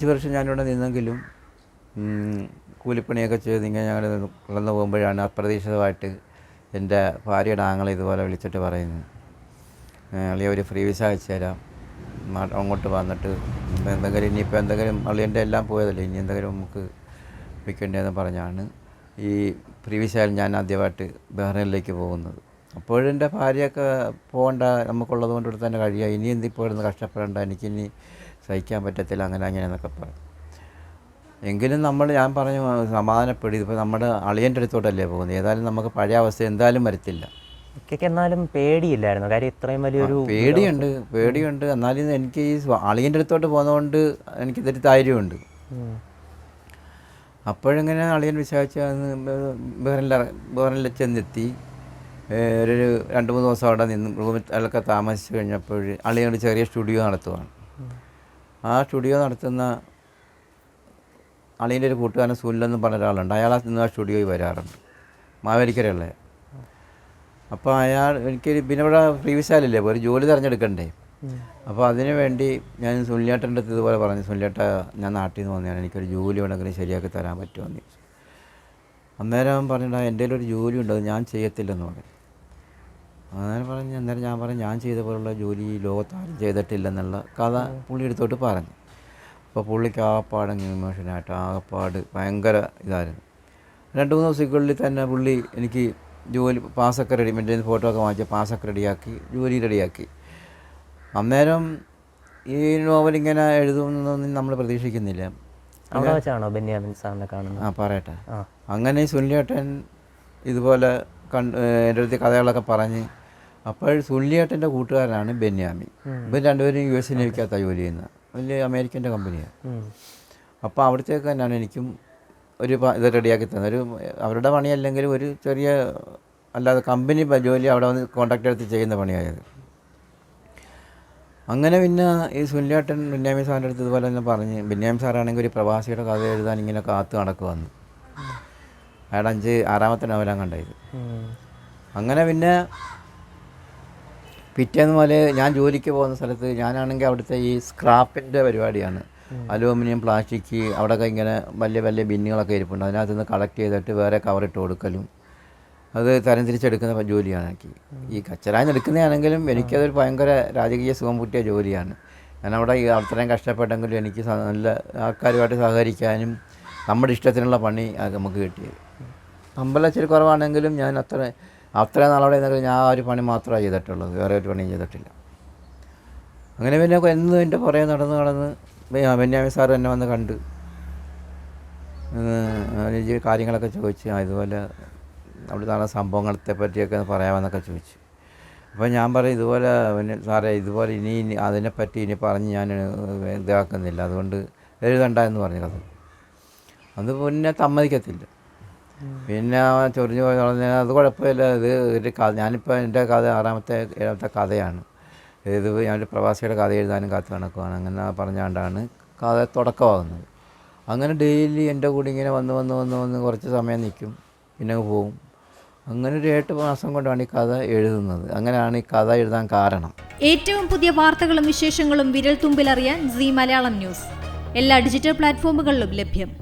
5 വർഷം ഞാനിവിടെ നിന്നെങ്കിലും കൂലിപ്പണിയൊക്കെ ചെയ്ത് ഇങ്ങനെ ഞങ്ങൾ കടന്നു പോകുമ്പോഴാണ് അപ്രതീക്ഷിതമായിട്ട് എൻ്റെ ഭാര്യയുടെ ആങ്ങളെ ഇതുപോലെ വിളിച്ചിട്ട് പറയുന്നു, അളിയ ഒരു ഫ്രീ വിസ അയച്ചു തരാം, അങ്ങോട്ട് വന്നിട്ട് എന്തെങ്കിലും ഇനിയിപ്പോൾ എന്തെങ്കിലും അളിയൻ്റെ എല്ലാം പോയതല്ലേ, ഇനി എന്തെങ്കിലും നമുക്ക് വെക്കേണ്ടതെന്ന് പറഞ്ഞാണ് ഈ ഫ്രീ വിസയിൽ ഞാൻ ആദ്യമായിട്ട് ബഹ്റൈനിലേക്ക് പോകുന്നത്. അപ്പോഴെൻ്റെ ഭാര്യയൊക്കെ പോകേണ്ട, നമുക്കുള്ളത് കൊണ്ട് ഇവിടെ തന്നെ കഴിയുക, ഇനി എന്തിപ്പോൾ ഇരുന്ന് കഷ്ടപ്പെടേണ്ട, എനിക്കിനി സഹിക്കാൻ പറ്റത്തില്ല, അങ്ങനെയെന്നൊക്കെ പറഞ്ഞു. എങ്കിലും ഞാൻ പറഞ്ഞു സമാധാനപ്പെടും, ഇതിപ്പോൾ നമ്മുടെ അളിയൻ്റെ അടുത്തോട്ടല്ലേ പോകുന്നത്, ഏതായാലും നമുക്ക് പഴയ അവസ്ഥ എന്തായാലും വരത്തില്ല. എന്നാലും പേടിയില്ലായിരുന്നു, കാര്യം ഇത്രയും വലിയൊരു പേടിയുണ്ട്. എന്നാലും എനിക്ക് ഈ അളിയൻ്റെ അടുത്തോട്ട് പോകുന്നതുകൊണ്ട് എനിക്ക് ഇതൊരു ധൈര്യമുണ്ട്. അപ്പോഴിങ്ങനെ അളിയൻ വിചാരിച്ച ബഹ്റൈനിൽ ചെന്നെത്തി ഒരു 2-3 ദിവസം അവിടെ നിന്ന് റൂമിലൊക്കെ താമസിച്ച് കഴിഞ്ഞപ്പോൾ അളിയൻ ഒരു ചെറിയ സ്റ്റുഡിയോ നടത്തുവാണ്. ആ സ്റ്റുഡിയോ നടത്തുന്ന അളിയൻ്റെ ഒരു കൂട്ടുകാരൻ സുനിലെന്ന് പറഞ്ഞ ഒരാളുണ്ട്, അയാൾ നിന്ന് ആ സ്റ്റുഡിയോയിൽ വരാറുണ്ട്, മാവേലിക്കരയുള്ള. അപ്പോൾ എനിക്ക് പിന്നെ ഇവിടെ ഫ്രീ വിസയിലല്ലേ, ഒരു ജോലി തിരഞ്ഞെടുക്കണ്ടേ. അപ്പോൾ അതിനു വേണ്ടി ഞാൻ സുനിലേട്ടൻ്റെ അടുത്ത് ഇതുപോലെ പറഞ്ഞു, സുനിലേട്ട ഞാൻ നാട്ടിൽ നിന്ന് വന്നതാണ്, എനിക്കൊരു ജോലി വേണമെങ്കിലും ശരിയാക്കി തരാൻ പറ്റുമെന്ന് ചോദിച്ചു. അന്നേരം പറഞ്ഞിട്ട് എൻ്റെ ഒരു ജോലി ഉണ്ട്, അത് ഞാൻ ചെയ്യത്തില്ലെന്ന് പറഞ്ഞു. അന്നേരം ഞാൻ പറഞ്ഞു ഞാൻ ചെയ്ത പോലുള്ള ജോലി ലോകത്താരും ചെയ്തിട്ടില്ലെന്നുള്ള കഥ പുള്ളി എടുത്തോട്ട് പറഞ്ഞു. അപ്പോൾ പുള്ളിക്ക് ആകപ്പാടെങ്കിൽ ഇമോഷനായിട്ട് ആകപ്പാട് ഭയങ്കര ഇതായിരുന്നു. 2-3 ദിവസത്തിനുള്ളിൽ തന്നെ പുള്ളി എനിക്ക് ജോലി പാസ്സൊക്കെ എൻ്റെ ഫോട്ടോ ഒക്കെ വാങ്ങിച്ച് പാസ്സൊക്കെ റെഡിയാക്കി, ജോലി റെഡിയാക്കി. അന്നേരം ഈ നോവലിങ്ങനെ എഴുതുമെന്നൊന്നും നമ്മൾ പ്രതീക്ഷിക്കുന്നില്ല. അവിടെ വെച്ചാണോ ബെന്യാമിൻ സാറിനെ കാണുന്നത്? പറയട്ടെ. അങ്ങനെ സുനിലേട്ടൻ ഇതുപോലെ എൻ്റെ അടുത്ത് കഥകളൊക്കെ പറഞ്ഞ്, അപ്പോൾ സുനിലേട്ടൻ്റെ കൂട്ടുകാരനാണ് ബെന്യാമിൻ. ഇവർ രണ്ടുപേരും US നേവിക്കകത്താണ് ജോലി ചെയ്യുന്നത്, വലിയ അമേരിക്കൻ്റെ കമ്പനിയാണ്. അപ്പോൾ അവിടത്തേക്ക് തന്നെയാണ് എനിക്കും ഒരു ഇത് റെഡിയാക്കി തന്നത്. അവരുടെ പണിയല്ലെങ്കിലും ഒരു ചെറിയ അല്ലാതെ കമ്പനി ജോലി അവിടെ വന്ന് കോൺട്രാക്ട് എടുത്ത് ചെയ്യുന്ന പണിയായത്. അങ്ങനെ പിന്നെ ഈ സുനിലേട്ടൻ ബെന്യാമിൻ സാറിൻ്റെ അടുത്ത് ഇതുപോലെ തന്നെ പറഞ്ഞ്, ബെന്യാമിൻ സാറാണെങ്കിൽ ഒരു പ്രവാസിയുടെ കഥ എഴുതാൻ ഇങ്ങനെ കാത്തു നടക്കുവന്നു. അയാളുടെ 6-ാമത്തെ നോവലാണ് കണ്ടത്. അങ്ങനെ പിന്നെ പിറ്റേന്ന് പോലെ ഞാൻ ജോലിക്ക് പോകുന്ന സ്ഥലത്ത് ഞാനാണെങ്കിൽ അവിടുത്തെ ഈ സ്ക്രാപ്പിൻ്റെ പരിപാടിയാണ്, അലൂമിനിയം പ്ലാസ്റ്റിക് അവിടെയൊക്കെ ഇങ്ങനെ വലിയ വലിയ ബിന്നുകളൊക്കെ ഇരിപ്പുണ്ട്, അതിനകത്ത് നിന്ന് കളക്ട് ചെയ്തിട്ട് വേറെ കവറിട്ട് കൊടുക്കലും അത് തരംതിരിച്ചെടുക്കുന്ന ജോലിയാണ് എനിക്ക്. ഈ കച്ചറായി എടുക്കുന്നതാണെങ്കിലും എനിക്കതൊരു ഭയങ്കര രാജകീയ സുഖം കൂട്ടിയ ജോലിയാണ്. ഞാനവിടെ അത്രയും കഷ്ടപ്പെട്ടെങ്കിലും എനിക്ക് നല്ല ആൾക്കാരുമായിട്ട് സഹകരിക്കാനും നമ്മുടെ ഇഷ്ടത്തിനുള്ള പണി നമുക്ക് കിട്ടിയത്. ശമ്പളം ഇച്ചിരി കുറവാണെങ്കിലും ഞാൻ അത്ര നാളവിടെ നിന്നെങ്കിലും ഞാൻ ആ ഒരു പണി മാത്രമേ ചെയ്തിട്ടുള്ളത്, വേറെ ഒരു പണിയും ചെയ്തിട്ടില്ല. അങ്ങനെ പിന്നെ എന്നും എൻ്റെ പുറകെ നടന്ന് ബെന്യാമിൻ സാർ എന്നെ വന്ന് കണ്ട് കാര്യങ്ങളൊക്കെ ചോദിച്ച്, ഇതുപോലെ അവിടുത്തെ നടന്ന സംഭവങ്ങളത്തെ പറ്റിയൊക്കെ പറയാമെന്നൊക്കെ ചോദിച്ചു. അപ്പോൾ ഞാൻ പറയും ഇതുപോലെ സാറേ ഇതുപോലെ ഇനി അതിനെപ്പറ്റി ഇനി പറഞ്ഞ് ഞാൻ ഇതാക്കുന്നില്ല, അതുകൊണ്ട് എഴുതണ്ട എന്ന് പറഞ്ഞത്. അത് പിന്നെ സമ്മതിക്കത്തില്ല. പിന്നെ ചൊറിഞ്ഞു പറഞ്ഞാൽ അത് കുഴപ്പമില്ല, ഇത് ഒരു കഥ, ഞാനിപ്പോൾ എൻ്റെ കഥ 6-ാമത്തെ കഥയാണ് ഇത്, ഞാനൊരു പ്രവാസിയുടെ കഥ എഴുതാനും കാത്തു നടക്കുവാണ്, അങ്ങനെ പറഞ്ഞുകൊണ്ടാണ് കഥ തുടക്കമാകുന്നത്. അങ്ങനെ ഡെയിലി എൻ്റെ കൂടെ ഇങ്ങനെ വന്ന് കുറച്ച് സമയം നിൽക്കും, പിന്നെ പോകും. അങ്ങനെ ഒരു 8 മാസം കൊണ്ടാണ് ഈ കഥ എഴുതുന്നത്. അങ്ങനെയാണ് ഈ കഥ എഴുതാൻ കാരണം. ഏറ്റവും പുതിയ വാർത്തകളും വിശേഷങ്ങളും വിരൽ തുമ്പിലറിയാൻ സീ മലയാളം ന്യൂസ് എല്ലാ ഡിജിറ്റൽ പ്ലാറ്റ്ഫോമുകളിലും ലഭ്യം.